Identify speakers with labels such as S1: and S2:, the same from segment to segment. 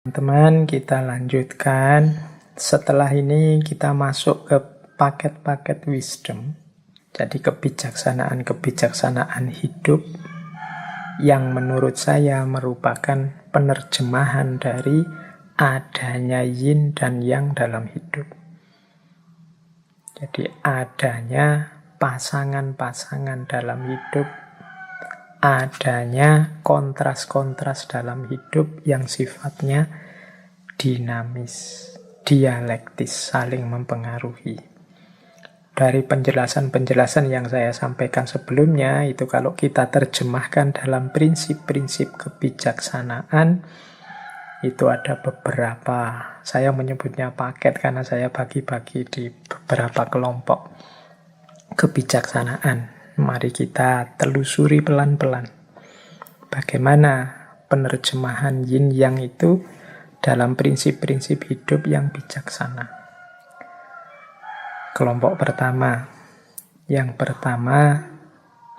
S1: Teman, kita lanjutkan. Setelah ini kita masuk ke paket-paket wisdom. Jadi kebijaksanaan hidup yang menurut saya merupakan penerjemahan dari adanya yin dan yang dalam hidup. Jadi adanya pasangan-pasangan dalam hidup, adanya kontras-kontras dalam hidup yang sifatnya dinamis, dialektis, saling mempengaruhi. Dari penjelasan-penjelasan yang saya sampaikan sebelumnya, itu kalau kita terjemahkan dalam prinsip-prinsip kebijaksanaan, itu ada beberapa, saya menyebutnya paket karena saya bagi-bagi di beberapa kelompok kebijaksanaan. Mari kita telusuri pelan-pelan bagaimana penerjemahan yin yang itu dalam prinsip-prinsip hidup yang bijaksana. Kelompok pertama. Yang pertama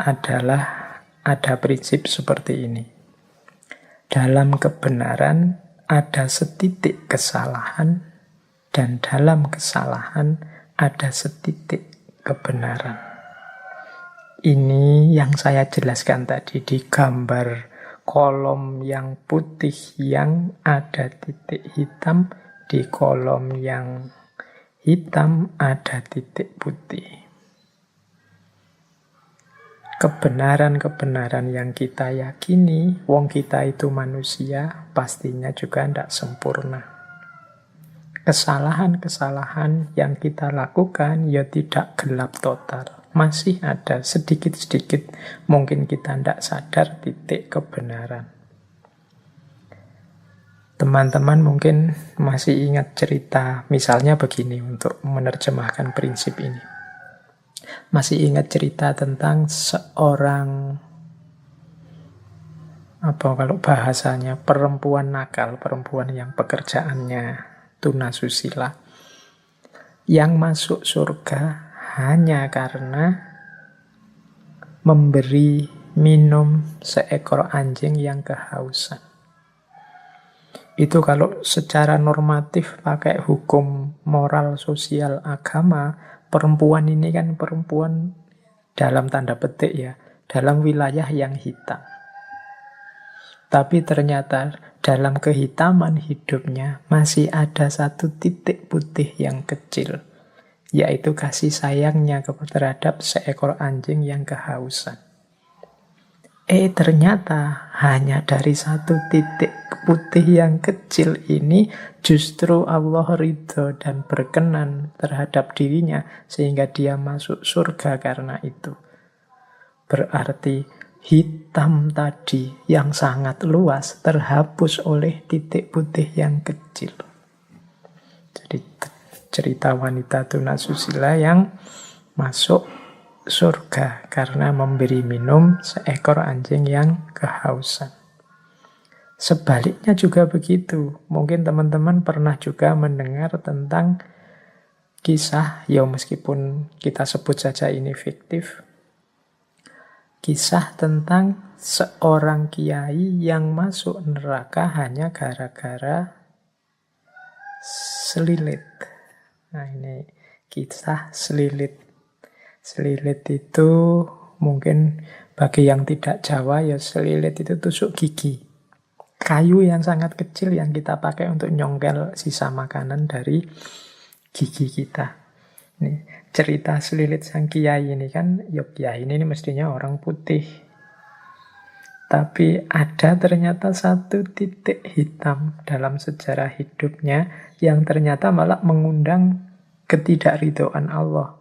S1: adalah ada prinsip seperti ini. Dalam kebenaran ada setitik kesalahan dan dalam kesalahan ada setitik kebenaran. Ini yang saya jelaskan tadi di gambar kolom yang putih yang ada titik hitam, di kolom yang hitam ada titik putih. Kebenaran-kebenaran yang kita yakini, wong kita itu manusia, pastinya juga tidak sempurna. Kesalahan-kesalahan yang kita lakukan ya tidak gelap total. Masih ada sedikit-sedikit, mungkin kita tidak sadar titik kebenaran. Teman-teman mungkin masih ingat cerita, misalnya begini untuk menerjemahkan prinsip ini. Masih ingat cerita tentang seorang, kalau bahasanya, perempuan nakal, perempuan yang pekerjaannya tunasusila, yang masuk surga hanya karena memberi minum seekor anjing yang kehausan. Itu kalau secara normatif pakai hukum moral sosial agama, perempuan ini kan perempuan dalam tanda petik ya, dalam wilayah yang hitam. Tapi ternyata dalam kehitaman hidupnya masih ada satu titik putih yang kecil, yaitu kasih sayangnya terhadap seekor anjing yang kehausan. Ternyata hanya dari satu titik putih yang kecil ini justru Allah ridho dan berkenan terhadap dirinya sehingga dia masuk surga karena itu. Berarti hitam tadi yang sangat luas terhapus oleh titik putih yang kecil. Jadi cerita wanita tunasusila yang masuk surga karena memberi minum seekor anjing yang kehausan. Sebaliknya juga begitu. Mungkin teman-teman pernah juga mendengar tentang kisah, ya meskipun kita sebut saja ini fiktif, kisah tentang seorang kiai yang masuk neraka hanya gara-gara selilit. Nah ini kisah selilit. Selilit itu mungkin bagi yang tidak Jawa ya selilit itu tusuk gigi. Kayu yang sangat kecil yang kita pakai untuk nyongkel sisa makanan dari gigi kita. Ini cerita selilit sang kiai ini kan, ya kiai ini mestinya orang putih. Tapi ada ternyata satu titik hitam dalam sejarah hidupnya yang ternyata malah mengundang ketidakridhoan Allah.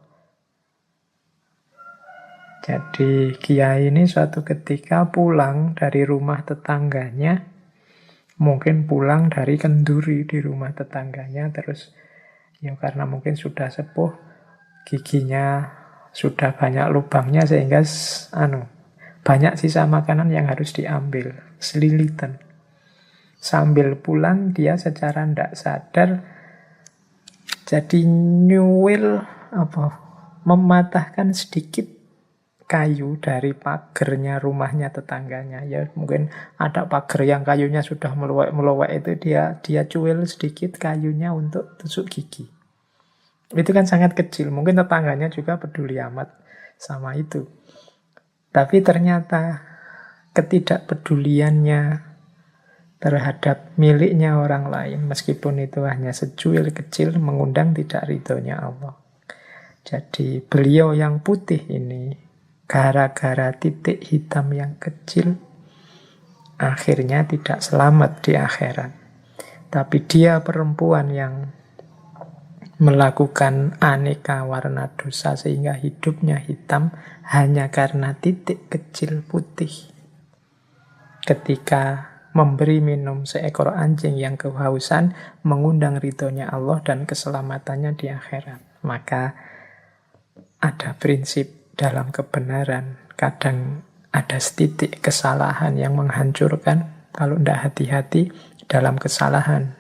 S1: Jadi kiai ini suatu ketika pulang dari rumah tetangganya, mungkin pulang dari kenduri di rumah tetangganya, terus ya karena mungkin sudah sepuh, giginya sudah banyak lubangnya sehingga banyak sisa makanan yang harus diambil, selilitan. Sambil pulang dia secara tidak sadar jadi nyuwil mematahkan sedikit kayu dari pagernya rumahnya tetangganya. Ya mungkin ada pagar yang kayunya sudah meluwek-meluwek, itu dia cuil sedikit kayunya untuk tusuk gigi. Itu kan sangat kecil. Mungkin tetangganya juga peduli amat sama itu. Tapi ternyata ketidakpeduliannya terhadap miliknya orang lain, meskipun itu hanya secuil kecil, mengundang tidak ridhonya Allah. Jadi beliau yang putih ini, gara-gara titik hitam yang kecil, akhirnya tidak selamat di akhirat. Tapi dia perempuan yang melakukan aneka warna dosa sehingga hidupnya hitam hanya karena titik kecil putih. Ketika memberi minum seekor anjing yang kehausan, mengundang ridhonya Allah dan keselamatannya di akhirat. Maka ada prinsip dalam kebenaran. Kadang ada setitik kesalahan yang menghancurkan. Kalau tidak hati-hati dalam kesalahan,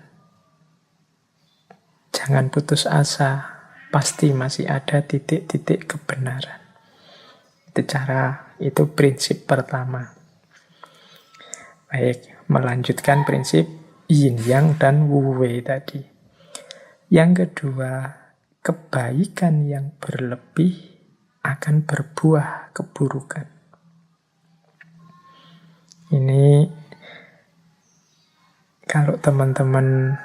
S1: jangan putus asa. Pasti masih ada titik-titik kebenaran. Itu prinsip pertama. Baik, melanjutkan prinsip yin yang dan wu wei tadi. Yang kedua, kebaikan yang berlebih akan berbuah keburukan. Ini kalau teman-teman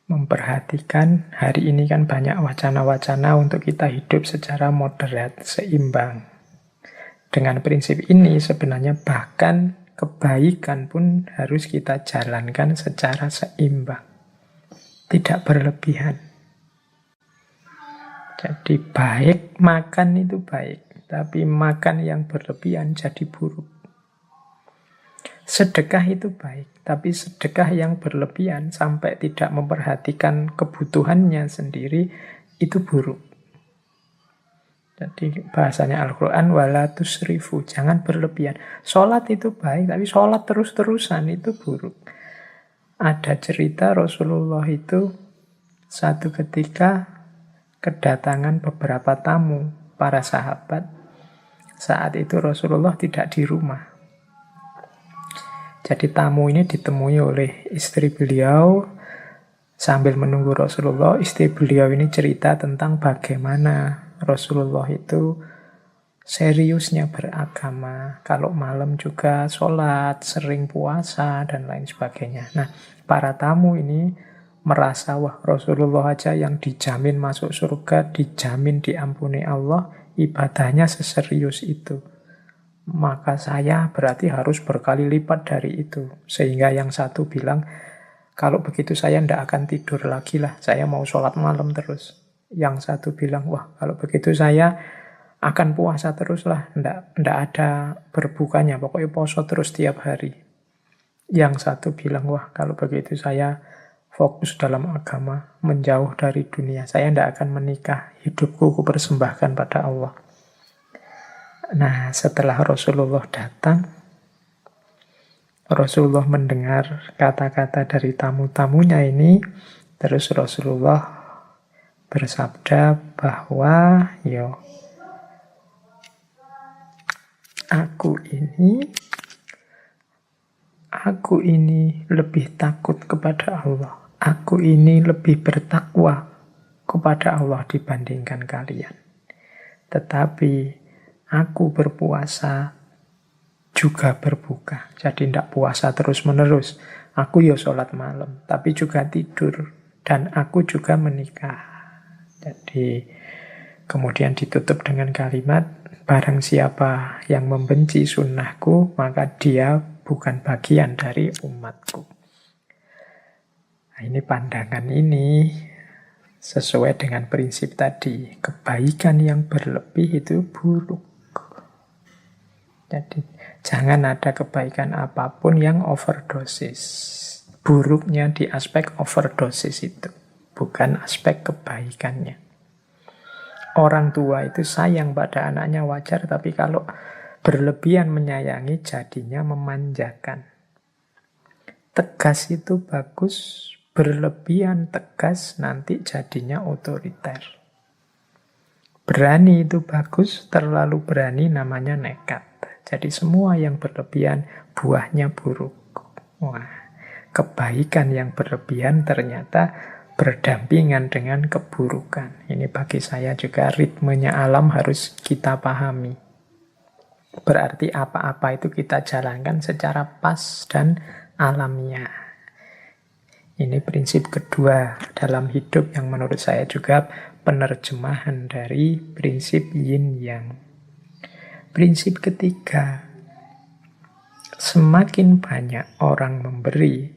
S1: memperhatikan, hari ini kan banyak wacana-wacana untuk kita hidup secara moderat, seimbang. Dengan prinsip ini sebenarnya bahkan kebaikan pun harus kita jalankan secara seimbang. Tidak berlebihan. Jadi baik, makan itu baik. Tapi makan yang berlebihan jadi buruk. Sedekah itu baik. Tapi sedekah yang berlebihan sampai tidak memperhatikan kebutuhannya sendiri, itu buruk. Jadi bahasanya Al-Quran, wala tusrifu, jangan berlebihan. Sholat itu baik, tapi sholat terus-terusan itu buruk. Ada cerita Rasulullah itu satu ketika kedatangan beberapa tamu para sahabat. Saat itu Rasulullah tidak di rumah. Jadi tamu ini ditemui oleh istri beliau. Sambil menunggu Rasulullah, istri beliau ini cerita tentang bagaimana Rasulullah itu seriusnya beragama. Kalau malam juga sholat, sering puasa, dan lain sebagainya. Nah, para tamu ini merasa, wah Rasulullah aja yang dijamin masuk surga, dijamin diampuni Allah, ibadahnya seserius itu. Maka saya berarti harus berkali lipat dari itu. Sehingga yang satu bilang, kalau begitu saya tidak akan tidur lagi lah, saya mau sholat malam terus. Yang satu bilang, wah kalau begitu saya akan puasa terus lah, tidak ada berbukanya, pokoknya poso terus tiap hari. Yang satu bilang, wah kalau begitu saya fokus dalam agama, menjauh dari dunia, saya tidak akan menikah, hidupku kupersembahkan pada Allah. Nah, setelah Rasulullah datang, Rasulullah mendengar kata-kata dari tamu-tamunya ini, terus Rasulullah bersabda bahwa, aku ini lebih takut kepada Allah. Aku ini lebih bertakwa kepada Allah dibandingkan kalian. Tetapi aku berpuasa juga berbuka. Jadi tidak puasa terus-menerus. Aku sholat malam, tapi juga tidur. Dan aku juga menikah. Jadi kemudian ditutup dengan kalimat, barang siapa yang membenci sunnahku, maka dia bukan bagian dari umatku. Nah, ini pandangan ini sesuai dengan prinsip tadi. Kebaikan yang berlebih itu buruk. Jadi jangan ada kebaikan apapun yang overdosis. Buruknya di aspek overdosis itu, bukan aspek kebaikannya. Orang tua itu sayang pada anaknya wajar, tapi kalau berlebihan menyayangi jadinya memanjakan. Tegas itu bagus, berlebihan tegas nanti jadinya otoriter. Berani itu bagus, terlalu berani namanya nekat. Jadi semua yang berlebihan buahnya buruk. Wah, kebaikan yang berlebihan ternyata berdampingan dengan keburukan. Ini bagi saya juga ritmenya alam harus kita pahami. Berarti apa-apa itu kita jalankan secara pas dan alamiah. Ini prinsip kedua dalam hidup yang menurut saya juga penerjemahan dari prinsip yin yang. Prinsip ketiga, semakin banyak orang memberi,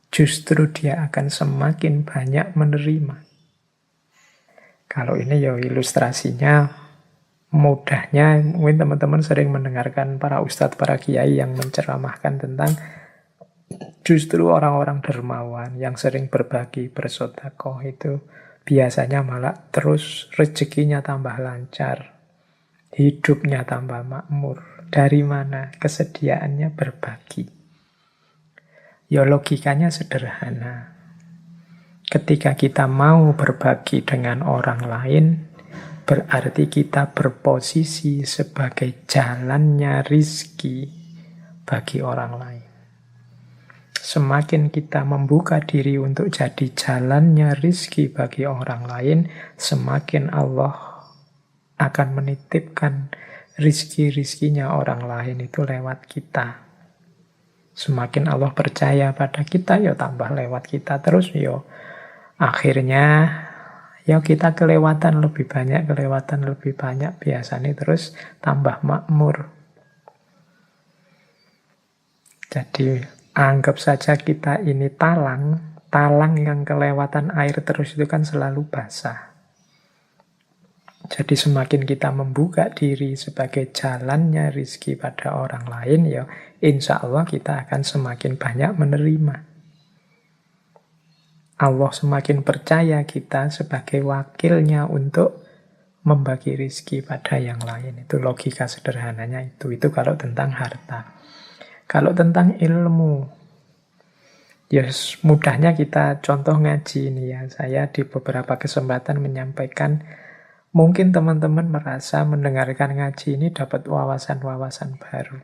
S1: justru dia akan semakin banyak menerima. Kalau ini ya ilustrasinya mudahnya, mungkin teman-teman sering mendengarkan para ustadz, para kiai yang menceramahkan tentang justru orang-orang dermawan yang sering berbagi, bersedekah itu biasanya malah terus rezekinya tambah lancar, hidupnya tambah makmur. Dari mana? Kesediaannya berbagi. Ya logikanya sederhana. Ketika kita mau berbagi dengan orang lain, berarti kita berposisi sebagai jalannya rizki bagi orang lain. Semakin kita membuka diri untuk jadi jalannya rizki bagi orang lain, semakin Allah akan menitipkan rizki-rizkinya orang lain itu lewat kita. Semakin Allah percaya pada kita, ya tambah lewat kita terus, ya akhirnya ya kita kelewatan lebih banyak, biasanya terus tambah makmur. Jadi anggap saja kita ini talang yang kelewatan air terus itu kan selalu basah. Jadi semakin kita membuka diri sebagai jalannya rizki pada orang lain, ya insya Allah kita akan semakin banyak menerima. Allah semakin percaya kita sebagai wakilnya untuk membagi rizki pada yang lain. Itu logika sederhananya itu. Itu kalau tentang harta. Kalau tentang ilmu, ya mudahnya kita contoh ngaji ini ya. Saya di beberapa kesempatan menyampaikan, mungkin teman-teman merasa mendengarkan ngaji ini dapat wawasan-wawasan baru.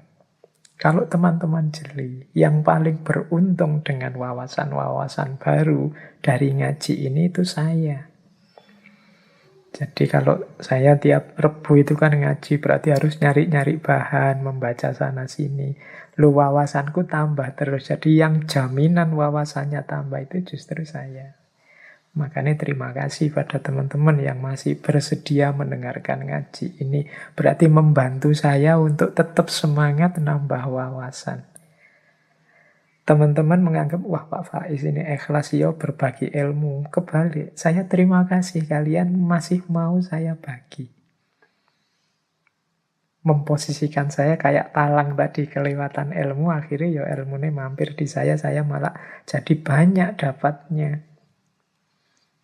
S1: Kalau teman-teman jeli, yang paling beruntung dengan wawasan-wawasan baru dari ngaji ini itu saya. Jadi kalau saya tiap Rebu itu kan ngaji, berarti harus nyari-nyari bahan, membaca sana-sini. Lu wawasanku tambah terus. Jadi yang jaminan wawasannya tambah itu justru saya. Makanya terima kasih pada teman-teman yang masih bersedia mendengarkan ngaji ini. Berarti membantu saya untuk tetap semangat nambah wawasan. Teman-teman menganggap, wah Pak Faiz ini ikhlas ya berbagi ilmu. Kebalik, saya terima kasih kalian masih mau saya bagi. Memposisikan saya kayak talang tadi, kelewatan ilmu, akhirnya ya ilmunya mampir di saya malah jadi banyak dapatnya.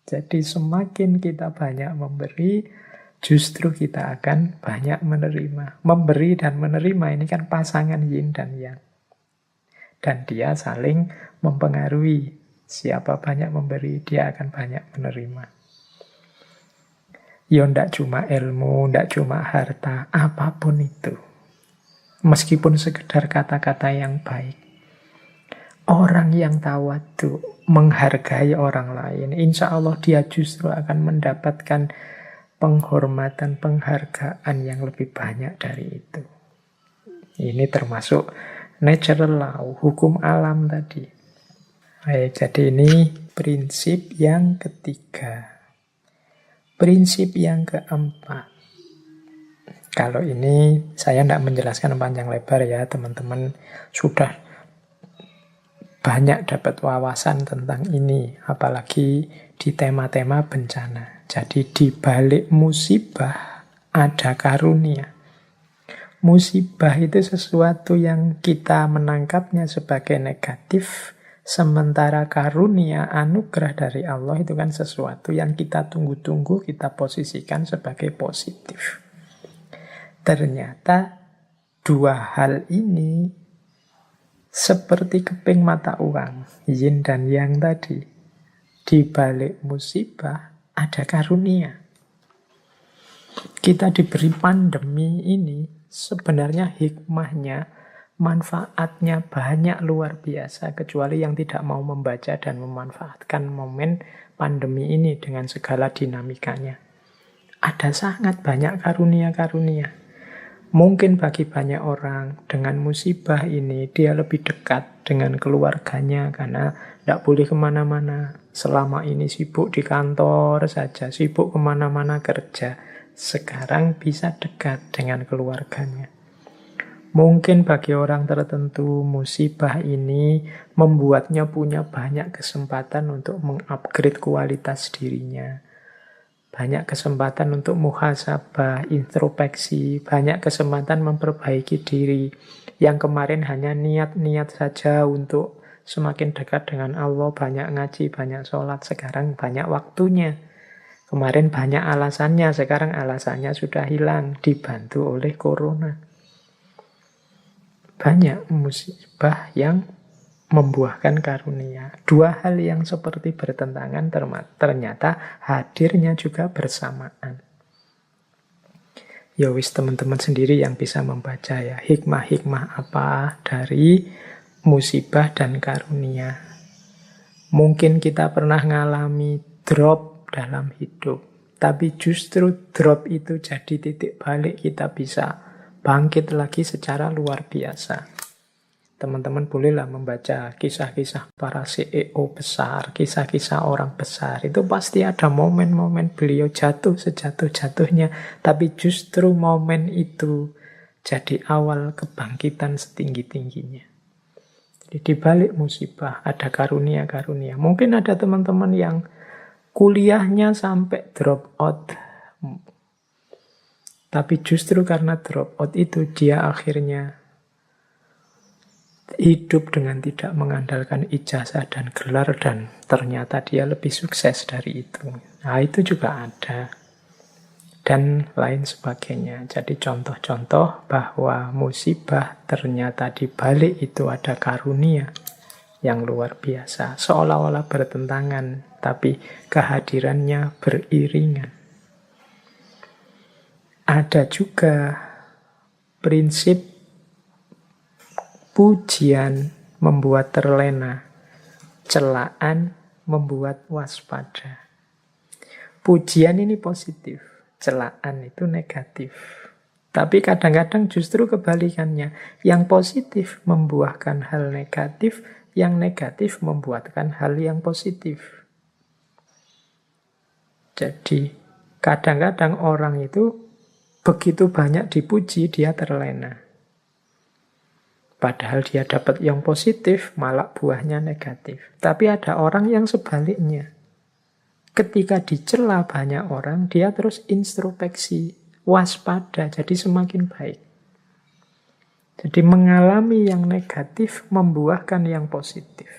S1: Jadi semakin kita banyak memberi, justru kita akan banyak menerima. Memberi dan menerima ini kan pasangan yin dan yang. Dan dia saling mempengaruhi. Siapa banyak memberi, dia akan banyak menerima. Ya ndak cuma ilmu, ndak cuma harta, apapun itu. Meskipun sekedar kata-kata yang baik. Orang yang tawadu, menghargai orang lain, insya Allah dia justru akan mendapatkan penghormatan, penghargaan yang lebih banyak dari itu. Ini termasuk natural law, hukum alam tadi. Baik, jadi ini prinsip yang ketiga. Prinsip yang keempat. Kalau ini saya tidak menjelaskan panjang lebar ya, teman-teman sudah banyak dapat wawasan tentang ini, apalagi di tema-tema bencana. Jadi di balik musibah ada karunia. Musibah itu sesuatu yang kita menangkapnya sebagai negatif, sementara karunia, anugerah dari Allah itu kan sesuatu yang kita tunggu-tunggu, kita posisikan sebagai positif. Ternyata dua hal ini seperti keping mata uang, yin dan yang tadi. Di balik musibah ada karunia. Kita diberi pandemi ini, sebenarnya hikmahnya, manfaatnya banyak luar biasa, kecuali yang tidak mau membaca dan memanfaatkan momen pandemi ini dengan segala dinamikanya. Ada sangat banyak karunia-karunia. Mungkin bagi banyak orang, dengan musibah ini, dia lebih dekat dengan keluarganya karena tidak boleh kemana-mana. Selama ini sibuk di kantor saja, sibuk kemana-mana kerja. Sekarang bisa dekat dengan keluarganya. Mungkin bagi orang tertentu, musibah ini membuatnya punya banyak kesempatan untuk mengupgrade kualitas dirinya. Banyak kesempatan untuk muhasabah, introspeksi, banyak kesempatan memperbaiki diri. Yang kemarin hanya niat-niat saja untuk semakin dekat dengan Allah, banyak ngaji, banyak sholat, sekarang banyak waktunya. Kemarin banyak alasannya, sekarang alasannya sudah hilang, dibantu oleh corona. Banyak musibah yang membuahkan karunia. Dua hal yang seperti bertentangan ternyata hadirnya juga bersamaan. Ya wis, teman-teman sendiri yang bisa membaca ya, hikmah-hikmah apa dari musibah dan karunia. Mungkin kita pernah ngalami drop dalam hidup, tapi justru drop itu jadi titik balik kita bisa bangkit lagi secara luar biasa. Teman-teman bolehlah membaca kisah-kisah para CEO besar, kisah-kisah orang besar. Itu pasti ada momen-momen beliau jatuh sejatuh-jatuhnya. Tapi justru momen itu jadi awal kebangkitan setinggi-tingginya. Jadi di balik musibah ada karunia-karunia. Mungkin ada teman-teman yang kuliahnya sampai drop out. Tapi justru karena drop out itu dia akhirnya hidup dengan tidak mengandalkan ijazah dan gelar, dan ternyata dia lebih sukses dari itu. Nah, itu juga ada. Dan lain sebagainya. Jadi contoh-contoh bahwa musibah ternyata di balik itu ada karunia yang luar biasa. Seolah-olah bertentangan, tapi kehadirannya beriringan. Ada juga prinsip pujian membuat terlena, celaan membuat waspada. Pujian ini positif, celaan itu negatif. Tapi kadang-kadang justru kebalikannya. Yang positif membuahkan hal negatif, yang negatif membuahkan hal yang positif. Jadi kadang-kadang orang itu begitu banyak dipuji, dia terlena. Padahal dia dapat yang positif, malah buahnya negatif. Tapi ada orang yang sebaliknya. Ketika dicela banyak orang, dia terus introspeksi, waspada, jadi semakin baik. Jadi mengalami yang negatif, membuahkan yang positif.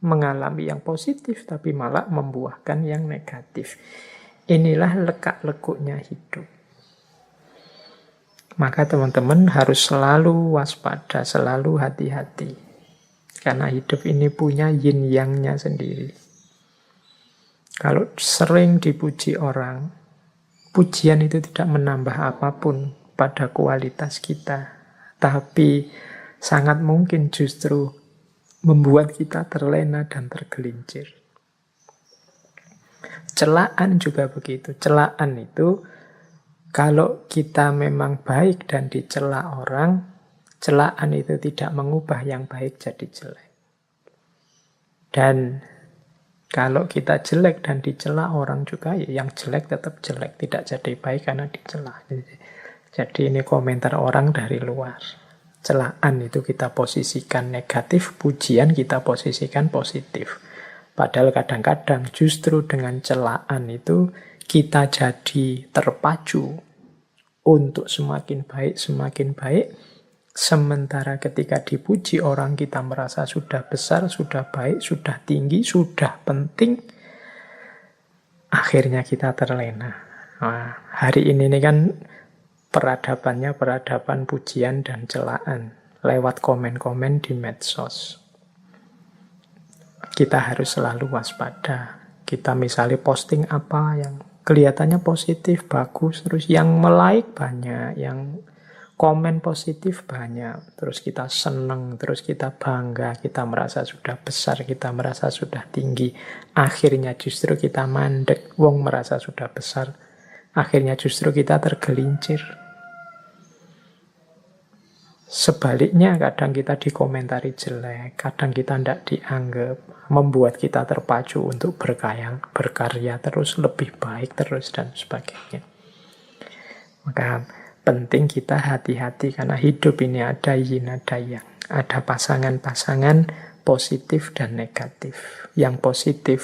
S1: Mengalami yang positif, tapi malah membuahkan yang negatif. Inilah lekak-lekuknya hidup. Maka teman-teman harus selalu waspada, selalu hati-hati. Karena hidup ini punya yin yang-nya sendiri. Kalau sering dipuji orang, pujian itu tidak menambah apapun pada kualitas kita. Tapi sangat mungkin justru membuat kita terlena dan tergelincir. Celaan juga begitu. Celaan itu kalau kita memang baik dan dicela orang, celaan itu tidak mengubah yang baik jadi jelek. Dan kalau kita jelek dan dicela orang juga, ya yang jelek tetap jelek, tidak jadi baik karena dicela. Jadi ini komentar orang dari luar. Celaan itu kita posisikan negatif, pujian kita posisikan positif. Padahal kadang-kadang justru dengan celaan itu kita jadi terpacu untuk semakin baik, sementara ketika dipuji orang kita merasa sudah besar, sudah baik, sudah tinggi, sudah penting, akhirnya kita terlena. Nah, hari ini kan peradabannya peradaban pujian dan celaan lewat komen-komen di medsos. Kita harus selalu waspada. Kita misalnya posting apa yang kelihatannya positif, bagus, terus yang like banyak, yang komen positif banyak, terus kita seneng, terus kita bangga, kita merasa sudah besar, kita merasa sudah tinggi. Akhirnya justru kita mandek, wong merasa sudah besar. Akhirnya justru kita tergelincir. Sebaliknya kadang kita dikomentari jelek, kadang kita tidak dianggap, membuat kita terpacu untuk berkarya terus, lebih baik terus, dan sebagainya. Maka penting kita hati-hati, karena hidup ini ada yin, ada yang. Ada pasangan-pasangan positif dan negatif. Yang positif,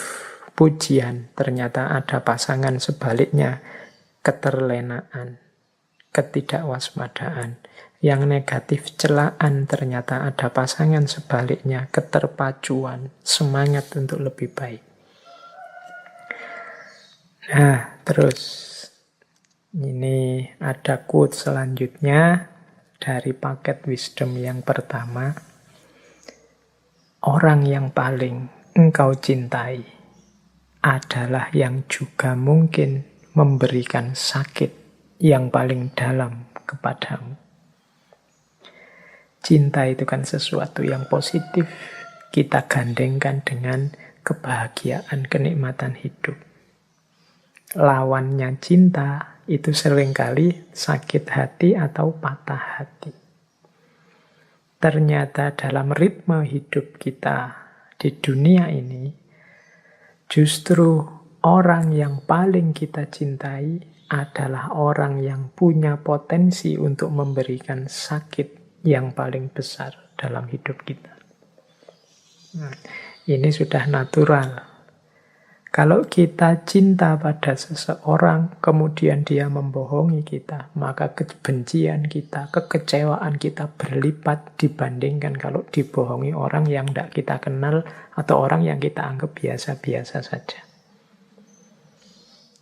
S1: pujian, ternyata ada pasangan sebaliknya, keterlenaan, ketidakwaspadaan. Yang negatif, celaan, ternyata ada pasangan sebaliknya, keterpacuan, semangat untuk lebih baik. Nah, terus ini ada quote selanjutnya dari paket wisdom yang pertama. Orang yang paling engkau cintai adalah yang juga mungkin memberikan sakit yang paling dalam kepadamu. Cinta itu kan sesuatu yang positif. Kita gandengkan dengan kebahagiaan, kenikmatan hidup. Lawannya cinta itu seringkali sakit hati atau patah hati. Ternyata dalam ritme hidup kita di dunia ini, justru orang yang paling kita cintai adalah orang yang punya potensi untuk memberikan sakit yang paling besar dalam hidup kita. Nah, ini sudah natural. Kalau kita cinta pada seseorang, kemudian dia membohongi kita, maka kebencian kita, kekecewaan kita berlipat dibandingkan kalau dibohongi orang yang tidak kita kenal atau orang yang kita anggap biasa-biasa saja.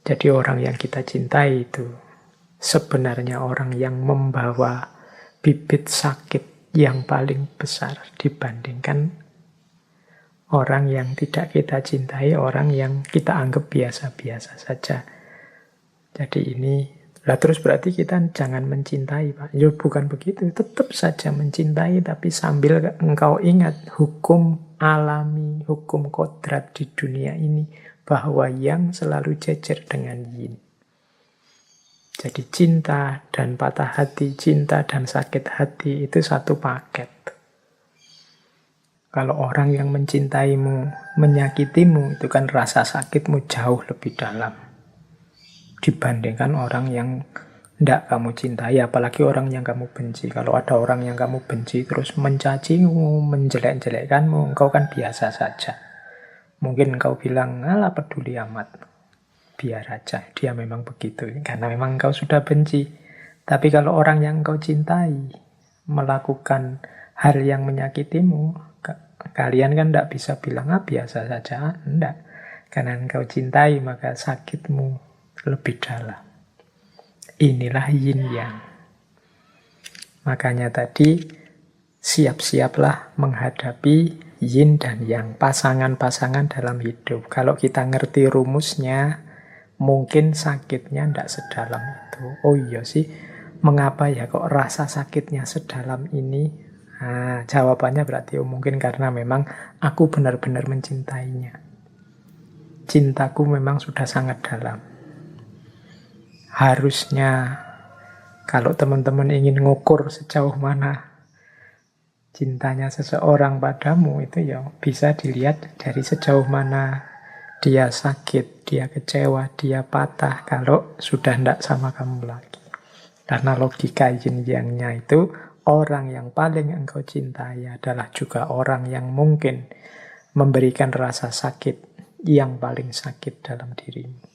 S1: Jadi orang yang kita cintai itu sebenarnya orang yang membawa bibit sakit yang paling besar dibandingkan orang yang tidak kita cintai, orang yang kita anggap biasa-biasa saja. Jadi ini, terus berarti kita jangan mencintai, Pak. Ya bukan begitu, tetap saja mencintai, tapi sambil engkau ingat hukum alami, hukum kodrat di dunia ini, bahwa yang selalu jejer dengan yin. Jadi cinta dan patah hati, cinta dan sakit hati itu satu paket. Kalau orang yang mencintaimu, menyakitimu, itu kan rasa sakitmu jauh lebih dalam dibandingkan orang yang tidak kamu cintai, apalagi orang yang kamu benci. Kalau ada orang yang kamu benci terus mencacimu, menjelek-jelekkanmu, engkau kan biasa saja. Mungkin engkau bilang, alah peduli amat. Biar aja, dia memang begitu. Karena memang engkau sudah benci. Tapi kalau orang yang engkau cintai melakukan hal yang menyakitimu, kalian kan tidak bisa bilang, biasa saja. Tidak. Karena engkau cintai, maka sakitmu lebih dalam. Inilah yin yang. Makanya tadi, siap-siaplah menghadapi yin dan yang, pasangan-pasangan dalam hidup. Kalau kita ngerti rumusnya, mungkin sakitnya tidak sedalam itu. Oh iya sih, mengapa ya kok rasa sakitnya sedalam ini? Nah, jawabannya berarti mungkin karena memang aku benar-benar mencintainya. Cintaku memang sudah sangat dalam. Harusnya kalau teman-teman ingin ngukur sejauh mana cintanya seseorang padamu, itu ya bisa dilihat dari sejauh mana dia sakit, dia kecewa, dia patah kalau sudah tidak sama kamu lagi. Karena logika yin yang-nya itu, orang yang paling engkau cintai adalah juga orang yang mungkin memberikan rasa sakit yang paling sakit dalam dirimu.